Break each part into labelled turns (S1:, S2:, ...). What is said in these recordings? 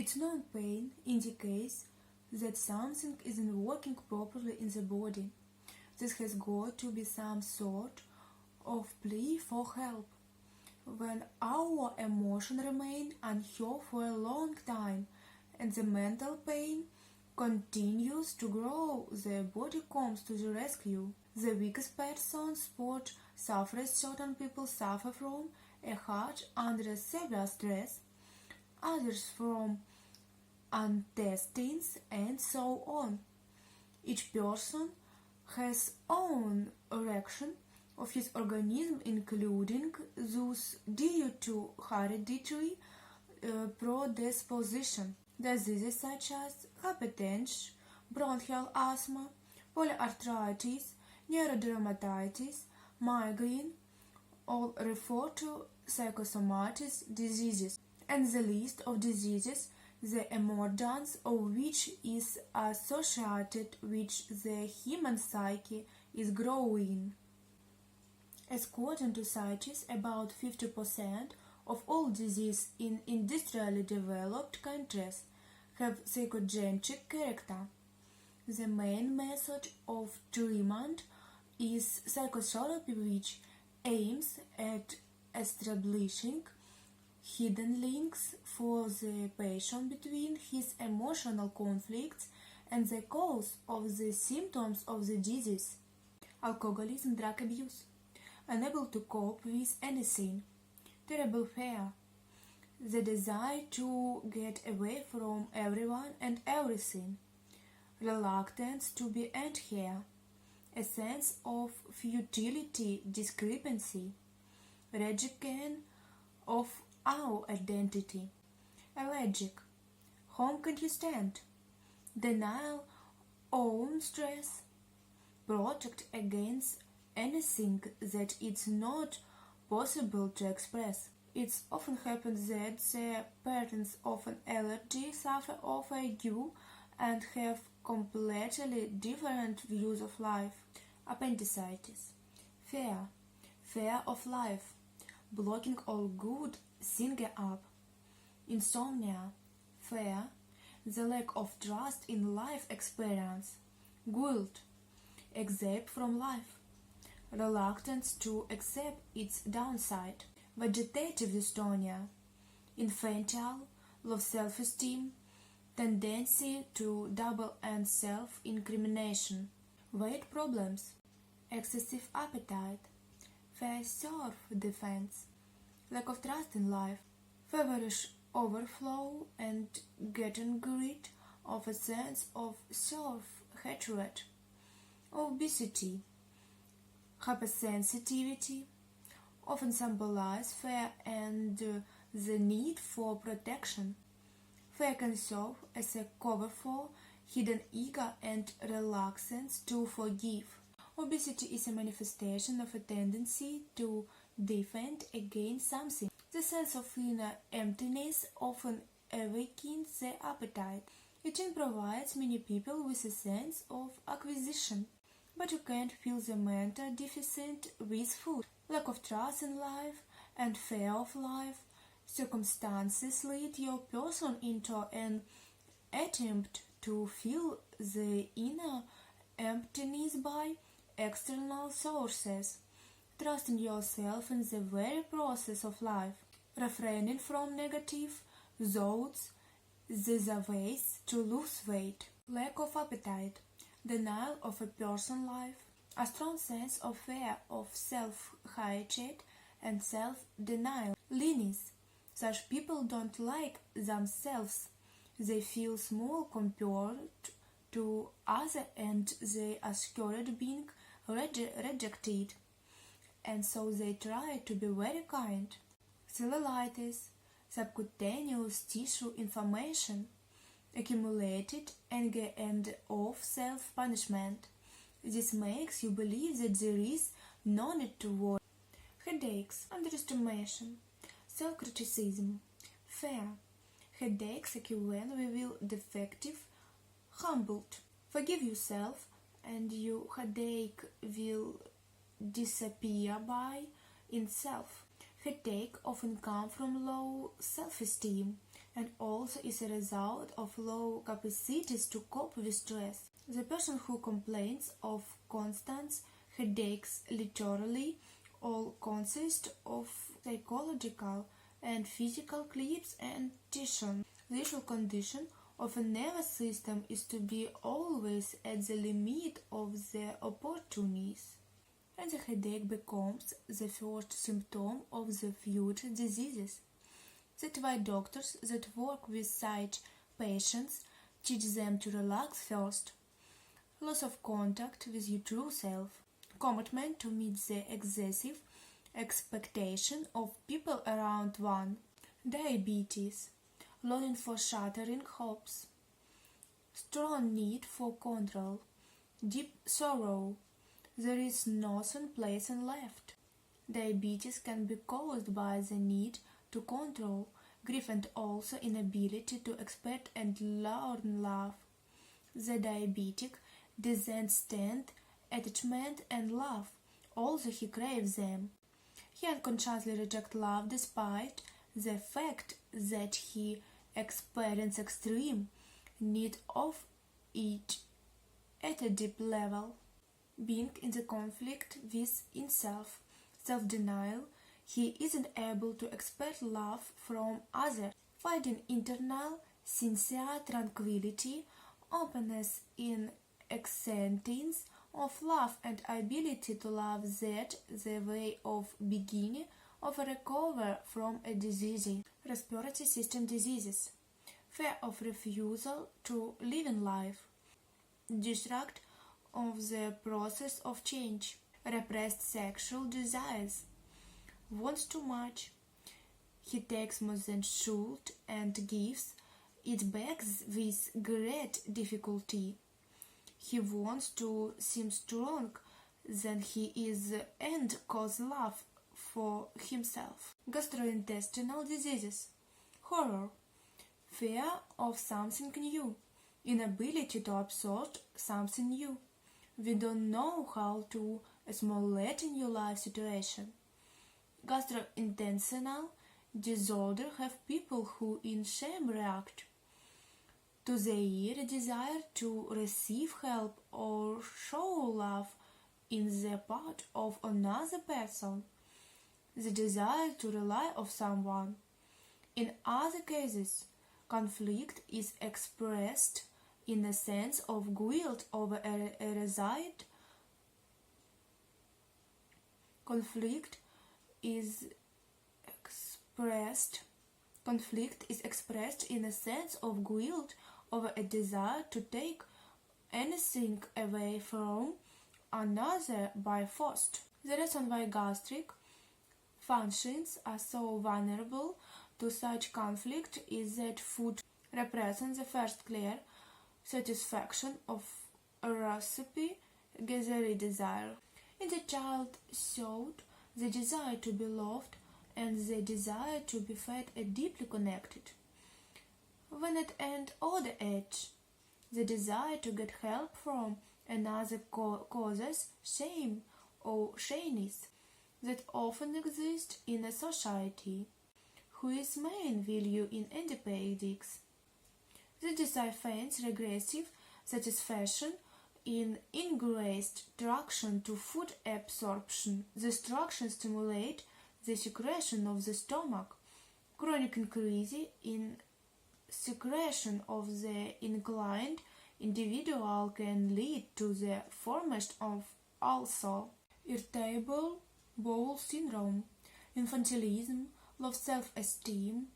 S1: Its non-pain indicates that something isn't working properly in the body. This has got to be some sort of plea for help. When our emotions remain unheard for a long time and the mental pain continues to grow, the body comes to the rescue. The weakest person spot suffers. Certain people suffer from a heart under severe stress, others from intestines, and so on. Each person has own reaction of his organism, including those due to hereditary predisposition. Diseases such as hypertension, bronchial asthma, polyarthritis, neurodermatitis, migraine, all refer to psychosomatic diseases, and the list of diseases, the emergence of which is associated with the human psyche, is growing. According to scientists, about 50% of all diseases in industrially developed countries have psychogenic character. The main method of treatment is psychotherapy, which aims at establishing hidden links for the patient between his emotional conflicts and the cause of the symptoms of the disease. Alcoholism, drug abuse. Unable to cope with anything. Terrible fear. The desire to get away from everyone and everything. Reluctance to be end here. A sense of futility, discrepancy. Rejection of our identity. Allergic. Home can you stand? Denial, own stress. Protect against anything that it's not possible to express. It often happens that the parents of an allergy suffer of ague and have completely different views of life. Appendicitis. Fear. Fear of life. Blocking all good thinking up. Insomnia. Fear. The lack of trust in life experience. Guilt. Escape from life. Reluctance to accept its downside. Vegetative dystonia. Infantile, low self-esteem, tendency to double and self-incrimination. Weight problems. Excessive appetite. Fair self-defense. Lack of trust in life. Feverish overflow and getting rid of a sense of self-hatred. Obesity. Hypersensitivity often symbolize fear and the need for protection. Fear can serve as a cover for hidden ego and reluctance to forgive. Obesity is a manifestation of a tendency to defend against something. The sense of inner emptiness often awakens the appetite. Eating provides many people with a sense of acquisition. But you can't fill the mental deficit with food. Lack of trust in life and fear of life circumstances lead your person into an attempt to fill the inner emptiness by external sources. Trusting yourself in the very process of life. Refraining from negative thoughts. These are ways to lose weight. Lack of appetite. Denial of a person's life, a strong sense of fear of self-hatred and self-denial. Leanness. Such people don't like themselves. They feel small compared to others and they are scared being rejected. And so they try to be very kind. Cellulitis. Subcutaneous tissue inflammation. Accumulated anger and of self-punishment. This makes you believe that there is no need to worry. Headaches, underestimation, self-criticism, fear. Headaches occur when we feel defective, humbled. Forgive yourself and your headache will disappear by itself. Headache often comes from low self-esteem, and also is a result of low capacities to cope with stress. The person who complains of constant headaches literally all consist of psychological and physical clips and tension. The usual condition of a nervous system is to be always at the limit of the opportunities, and the headache becomes the first symptom of the future diseases. That's why doctors that work with such patients teach them to relax first. Loss of contact with your true self, commitment to meet the excessive expectation of people around one, diabetes, longing for shattering hopes, strong need for control, deep sorrow. There is nothing pleasant left. Diabetes can be caused by the need to control, grief, and also inability to expect and learn love. The diabetic doesn't stand attachment and love, although he craves them. He unconsciously rejects love despite the fact that he experiences extreme need of it at a deep level. Being in the conflict with himself, self-denial, he isn't able to expect love from others. Finding internal, sincere tranquility, openness in acceptance of love and ability to love that the way of beginning of a recovery from a disease. Respiratory system diseases, fear of refusal to live in life, distrust of the process of change, repressed sexual desires, wants too much. He takes more than should and gives it back with great difficulty. He wants to seem strong than he is and cause love for himself. Gastrointestinal diseases, horror, fear of something new, inability to absorb something new. We don't know how to assimilate a new life situation. Gastrointestinal disorder have people who in shame react to their desire to receive help or show love in the part of another person, the desire to rely on someone. In other cases, conflict is expressed in a sense of guilt over a result. Conflict is expressed in a sense of guilt over a desire to take anything away from another by force. The reason why gastric functions are so vulnerable to such conflict is that food represents the first clear satisfaction of a recipe gathering desire. In the child thought, the desire to be loved and the desire to be fed are deeply connected. When at an older age, the desire to get help from another causes shame or shyness that often exists in a society whose main value in antibiotics. The desire finds regressive satisfaction in increased traction to food absorption. This traction stimulates the secretion of the stomach. Chronic increase in secretion of the inclined individual can lead to the formation of also irritable bowel syndrome, infantilism, low self-esteem,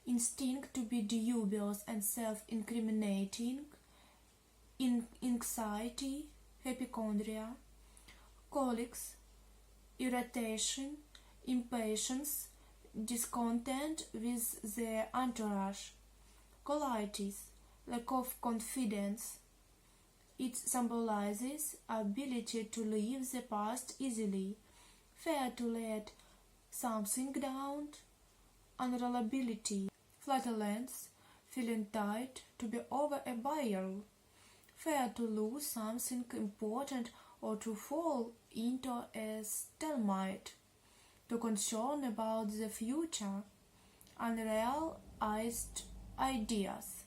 S1: instinct to be dubious and self-incriminating, anxiety, hypochondria, colics, irritation, impatience, discontent with the entourage, colitis, lack of confidence. It symbolizes ability to leave the past easily, fear to let something down, unreliability, flatulence, feeling tight to be over a barrel, fear to lose something important or to fall into a stalemate, to concern about the future, unrealized ideas.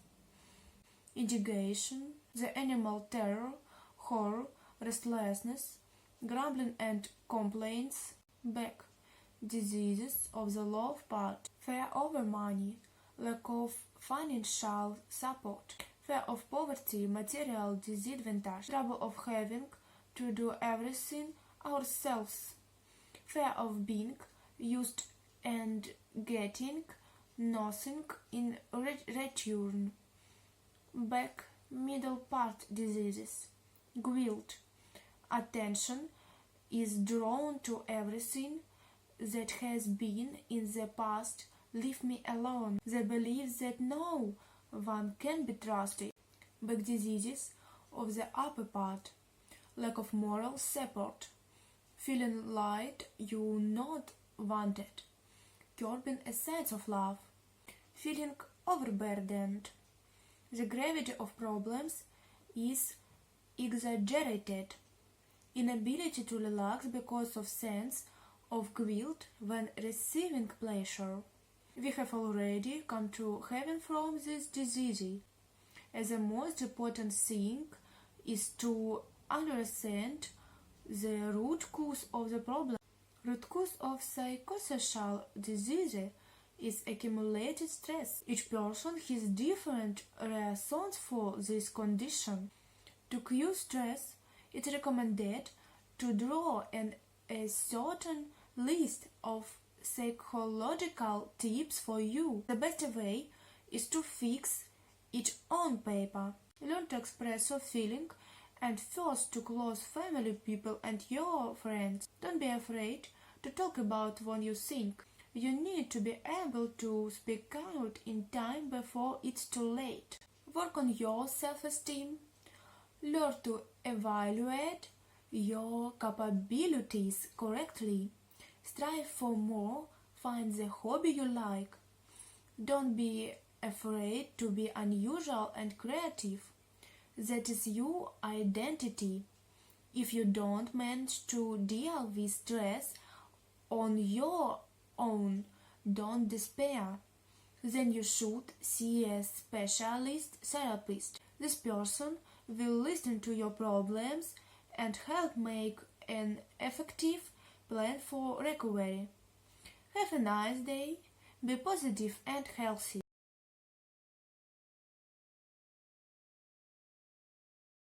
S1: Indigestion, the animal terror, horror, restlessness, grumbling and complaints. Back. Diseases of the love part. Fear over money, lack of financial support, fear of poverty, material disadvantage, trouble of having to do everything ourselves, fear of being used and getting nothing in return. Back, middle part diseases. Guilt, attention is drawn to everything that has been in the past. Leave me alone. The belief that no one can be trusted. Back diseases of the upper part. Lack of moral support. Feeling like you're not wanted. Curbing a sense of love. Feeling overburdened. The gravity of problems is exaggerated. Inability to relax because of sense of guilt when receiving pleasure. We have already come to heaven from this disease, as the most important thing is to understand the root cause of the problem. Root cause of psychosocial disease is accumulated stress. Each person has different reasons for this condition. To cure stress, it's recommended to draw a certain list of psychological tips for you. The best way is to fix it on paper. Learn to express your feeling, and first to close family people and your friends. Don't be afraid to talk about what you think. You need to be able to speak out in time before it's too late. Work on your self-esteem. Learn to evaluate your capabilities correctly. Strive for more. Find the hobby you like. Don't be afraid to be unusual and creative. That is your identity. If you don't manage to deal with stress on your own, don't despair. Then you should see a specialist therapist. This person will listen to your problems and help make an effective plan for recovery. Have a nice day. Be positive and healthy.